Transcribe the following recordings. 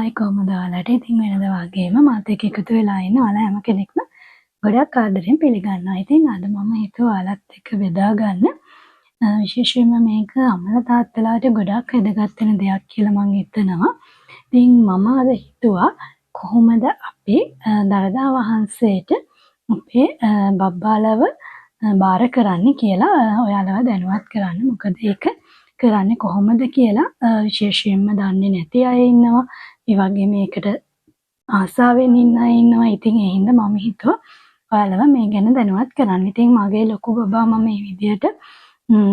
Hi කොහමද ඔයාලට? ඉතින් වෙනද වගේම මාත් එක්ක එකතු වෙලා ඉන්න ඔයාලා හැම කෙනෙක්ම ගොඩක් ආදරෙන් පිළිගන්නවා. ඉතින් අද මම හිතුවා ඔයාලත් එක්ක බෙදා ගන්න විශේෂයෙන්ම මේක අම්මලා තාත්තලාට ගොඩක් වැදගත් වෙන දෙයක් කියලා මම හිතනවා. ඉතින් මම අද හිතුවා කොහොමද අපි දළදා වහන්සේට අපේ බබ්බාලව බාර කරන්නේ කියලා ඔයාලව දැනුවත් කරන්න. මොකද ඒක කරන්නේ කොහොමද කියලා විශේෂයෙන්ම දන්නේ නැති අය ඉන්නවා. ඒ වගේම මේකට ආසාවෙන් ඉන්න අය ඉන්නවා. ඉතින් ඒ හින්දා මම හිතුවා ඔයාලව මේ ගැන දැනුවත් කරන්න. ඉතින් මගේ ලොකු බබා මම මේ විදිහට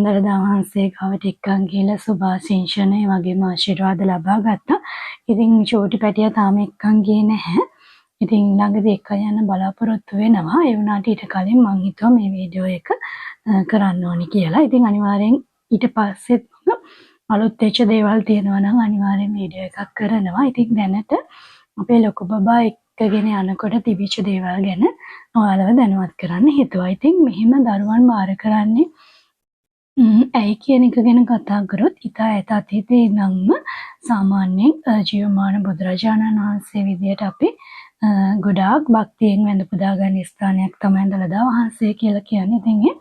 දළදා වහන්සේ ගාවට එක්කන් ගිහලා සුභාශිංසන ඒ වගේම ආශිර්වාද ලබා ගත්තා. ඉතින් චෝටි පැටියා තාම එක්කන් ගියේ නැහැ. ඉතින් ළඟදී එක්කන් යන්න බලාපොරොත්තු වෙනවා. ඒ වුණාට ඊට කලින් මම හිතුවා මේ වීඩියෝ එක කරන්න ඕනි කියලා. ඉතින් අනිවාර්යෙන් ඊට පස්සෙත් අලුත් වෙච්ච දේවල් තියෙනවා නම් අනිවාර්යෙන් වීඩියෝ එකක් කරනවා. ඉතින් දැනට අපේ ලොකු බබා එක්කගෙන යනකොට තිබිච්ච දේවල් ගැන ඔයාලව දැනුවත් කරන්න හිතුවා. ඉතින් මෙහෙම දරුවන් බාර කරන්නේ ඇයි කියන එක ගැන කතා කරොත් ඉතා ඈත අතීතයේ ඉඳන්ම සාමාන්‍යයෙන් ජීවමාන බුදුරජාණන් වහන්සේ විදියට අපි ගොඩාක් භක්තියෙන් වැඳ පුදා ගන්න ස්ථානයක් තමයි දළදා වහන්සේ කියලා කියන්නේ. ඉතින් ඒ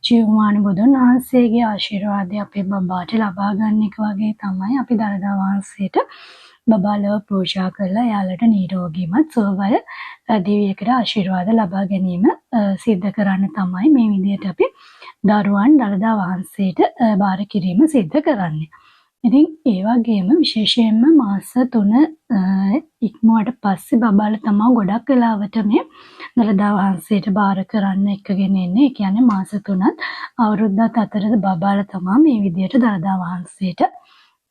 ජීවමාන බුදුන් වහන්සේගේ ආශිර්වාදය අපේ බබාට ලබා ගන්න එක වගේ තමයි අපි දළදා වහන්සේට බබාලව පූජා කරලා එයාලට නිරෝගීමත් සුවවල දිවියකට ආශිර්වාද ලබා ගැනීම සිද්ධ කරන්න තමයි මේ විදිහට අපි දරුවන් දළදා වහන්සේට බාර කිරීම සිද්ධ කරන්නේ. ඉතින් ඒ වගේම විශේෂයෙන්ම මාස 3 ඉක්මුවට පස්සේ බබාලා තමයි ගොඩක් වෙලාවට මේ දළදා වහන්සේට බාර කරන්න එක්කගෙන එන්නේ. ඒ කියන්නේ මාස 3ත් අවුරුද්දත් අතරද බබාලා තමයි මේ විදිහට දළදා වහන්සේට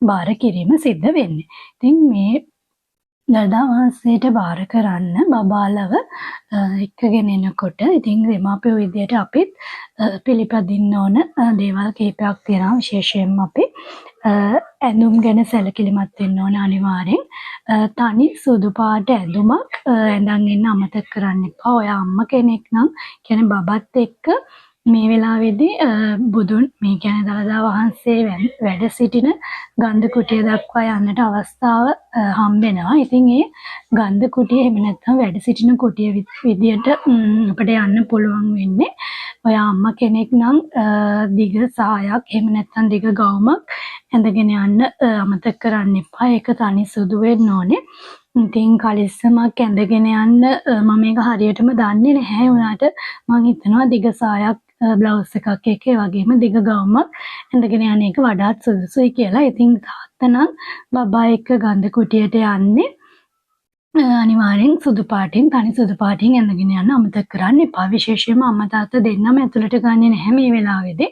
බාර කිරීම සිද්ධ වෙන්නේ. ඉතින් මේ දළදා වහන්සේට බාර කරන්න බබාලව එක්කගෙන එනකොට ඉතින් දෙමාපියෝ විදියට අපිත් පිළිපදින්න ඕන දේවල් කිහිපයක් තියෙනවා. විශේෂයෙන්ම අපි ඇඳුම් ගැන සැලකිලිමත් වෙන්න ඕන අනිවාර්යෙන්. තනි සුදු පාට ඇඳුමක් ඇඳන් එන්න අමතක කරන්න එපා. ඔය අම්මා කෙනෙක් නම් කියන්නේ බබත් එක්ක මේ වෙලාවේදී බුදුන් මේ කියන්නේ දළදා වහන්සේ වැඩ සිටින ගන්ධ කුටිය දක්වා යන්නට අවස්ථාව හම්බෙනවා. ඉතින් ඒ ගන්ධ කුටිය එහෙම නැත්නම් වැඩ සිටින කුටිය විදියට අපිට යන්න පුළුවන් වෙන්නේ ඔය අම්මා කෙනෙක් නම් දිග සායක් එහෙම නැත්නම් දිග ගවුමක් ඇඳගෙන යන්න අමතක කරන්න එපා. ඒක තනි සුදු වෙන්න ඕනේ. ඉතින් කලිස්සමක් ඇඳගෙන යන්න මම මේක හරියටම දන්නේ නැහැ. උනාට මම හිතනවා දිග සායක් බ්ලවුස් එකක් එක්ක ඒ වගේම දිග ගවුමක් ඇඳගෙන යන එක වඩාත් සුදුසුයි කියලා. ඉතින් තාත්තා නම් බබා එක්ක ගන්ධ කුටියට යන්නේ අනිවාර්යෙන් සුදු පාටින් තනි සුදු පාටින් ඇඳගෙන යන්න අමතක කරන්න එපා. විශේෂයෙන්ම අම්මා තාත්තා දෙන්නම ඇතුළට ගන්නේ නැහැ මේ වෙලාවේදී.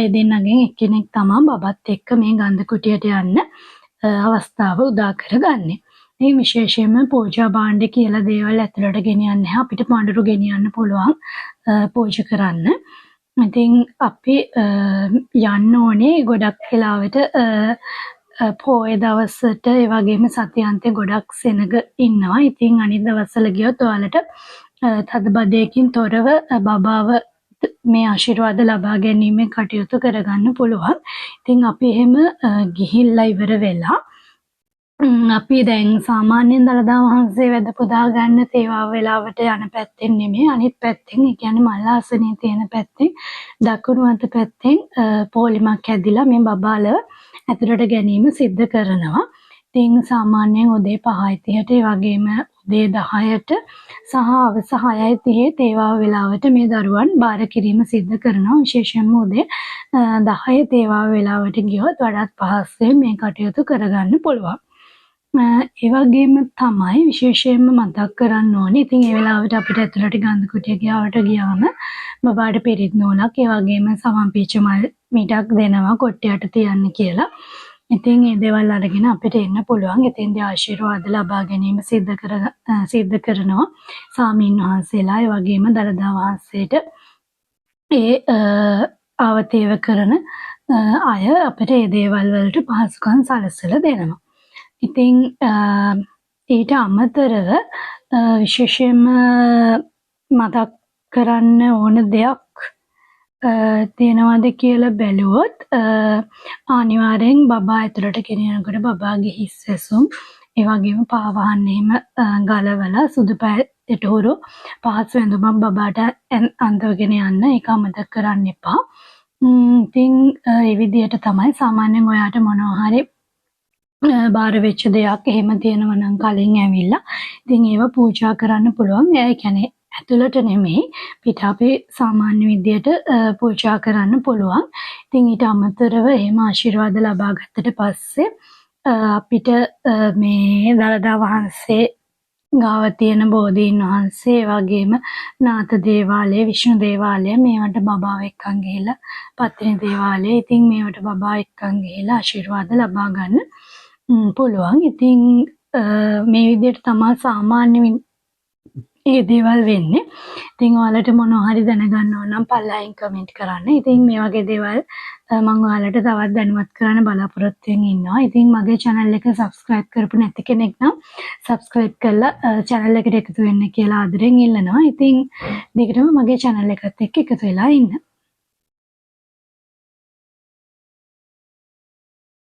ඒ දෙන්නගෙන් එක්කෙනෙක් තමයි බබත් එක්ක මේ ගන්ධ කුටියට යන්න අවස්ථාව උදා කරගන්නේ. මේ විශේෂයෙන්ම පූජා භාණ්ඩ කියලා දේවල් ඇතුළට ගෙනියන්නේ නැහැ. අපිට පඳුරු ගෙනියන්න පුළුවන් පූජා කරන්න. ඉතින් අපි යන්න ඕනේ ගොඩක් වෙලාවට පොය දවසට ඒ වගේම සතියාන්තේ ගොඩක් සෙනග ඉන්නවා. ඉතින් අනිත් දවස්වල ගියොත් ඔයාලට තදබදයකින් තොරව බබාව මේ ආශිර්වාද ලබා ගැනීමෙන් කටයුතු කරගන්න පුළුවන්. ඉතින් අපි එහෙම ගිහිල්ලා ඉවර වෙලා අපි දැන් සාමාන්‍යයෙන් දළදා වහන්සේ වැඳ පුදා ගන්න තේවා වෙලාවට යන පැත්තෙන් නෙමෙයි අනිත් පැත්තෙන්. ඒ කියන්නේ මල් ආසනයේ තියෙන පැත්තෙන් දකුණු අත පැත්තෙන් පොලිමක් ඇදිලා මේ බබාලව ඇතුළට ගැනීම සිද්ධ කරනවා. ඉතින් සාමාන්‍යයෙන් උදේ 5:30ට ඒ වගේම උදේ 10ට සහ හවස 6:30 තේවා වෙලාවට මේ දරුවන් බාර කිරීම සිද්ධ කරනවා. විශේෂයෙන්ම උදේ 10 තේවා වෙලාවට ගියොත් වඩාත් පහසුවෙන් මේ කටයුතු කරගන්න පුළුවන්. ඒ වගේම තමයි විශේෂයෙන්ම මතක් කරන්න ඕනේ. ඉතින් ඒ වෙලාවට අපිට ඇතුළට ගන්ධ කුටිය ගියාම බබාට පිරිත් නූලක් ඒ වගේම සමන් පීච්ච මල් මිටක් දෙනවා කොට්ටයට තියන්න කියලා. ඉතින් මේ දේවල් අරගෙන අපිට එන්න පුළුවන්. එතෙන්දී ආශිර්වාද ලබා ගැනීම සිද්ධ කරනවා සාමීන් වහන්සේලා. ඒ වගේම දළදා වහන්සේට ඒ ආවතේව කරන අය අපිට මේ දේවල් වලට පහසුකම් සලසලා දෙනවා. ඉතින් ඊට අමතරව විශේෂයෙන්ම මතක් කරන්න ඕන දෙයක් තියෙනවද කියලා බැලුවොත් අනිවාර්යෙන් බබා ඇතුළට ගෙනියනකොට බබාගේ හිස් ඇසුම් ඒ වගේම පාවහන් එහෙම ගලවලා සුදු පැයට හුරු පහසු ඇඳුමක් බබාට අඳවගෙන යන්න. ඒක අමතක කරන්න එපා. ඉතින් ඒ විදිහට තමයි සාමාන්‍යයෙන් ඔයාට මොනවා හරි බාර වෙච්ච දෙයක් එහෙම තියෙනවා නම් කලින් ඇවිල්ලා ඉතින් ඒව පූජා කරන්න පුළුවන්. ඒ කියන්නේ ඇතුළට නෙමෙයි පිට අපි සාමාන්‍ය විදියට පූජා කරන්න පුළුවන්. ඉතින් ඊට අමතරව එහෙම ආශිර්වාද ලබා ගත්තට පස්සේ අපිට මේ දළදා වහන්සේ ගාව තියෙන බෝධීන් වහන්සේ වගේම නාථ දේවාලය, විෂ්ණු දේවාලය මේවට බබාව එක්කන් ගිහිල්ලා පත්තිනි දේවාලය. ඉතින් මේවට බබා එක්කන් ගිහිල්ලා ආශිර්වාද ලබා ගන්න පුළුවන්. ඉතින් මේ විදිහට තමයි සාමාන්‍ය ඒ දේවල් වෙන්නේ. ඉතින් ඔයාලට මොනවා හරි දැනගන්න ඕන නම් පල්ලෙහින් කමෙන්ට් කරන්න. ඉතින් මේ වගේ දේවල් මම ඔයාලට තවත් දැනුවත් කරන්න බලාපොරොත්තු වෙමින් ඉන්නවා. ඉතින් මගේ channel එක subscribe කරපු නැති කෙනෙක් නම් subscribe කරලා channel එකට එකතු වෙන්න කියලා ආදරෙන් ඉල්ලනවා. ඉතින් දිගටම මගේ channel එකත් එක්ක එකතු වෙලා ඉන්න.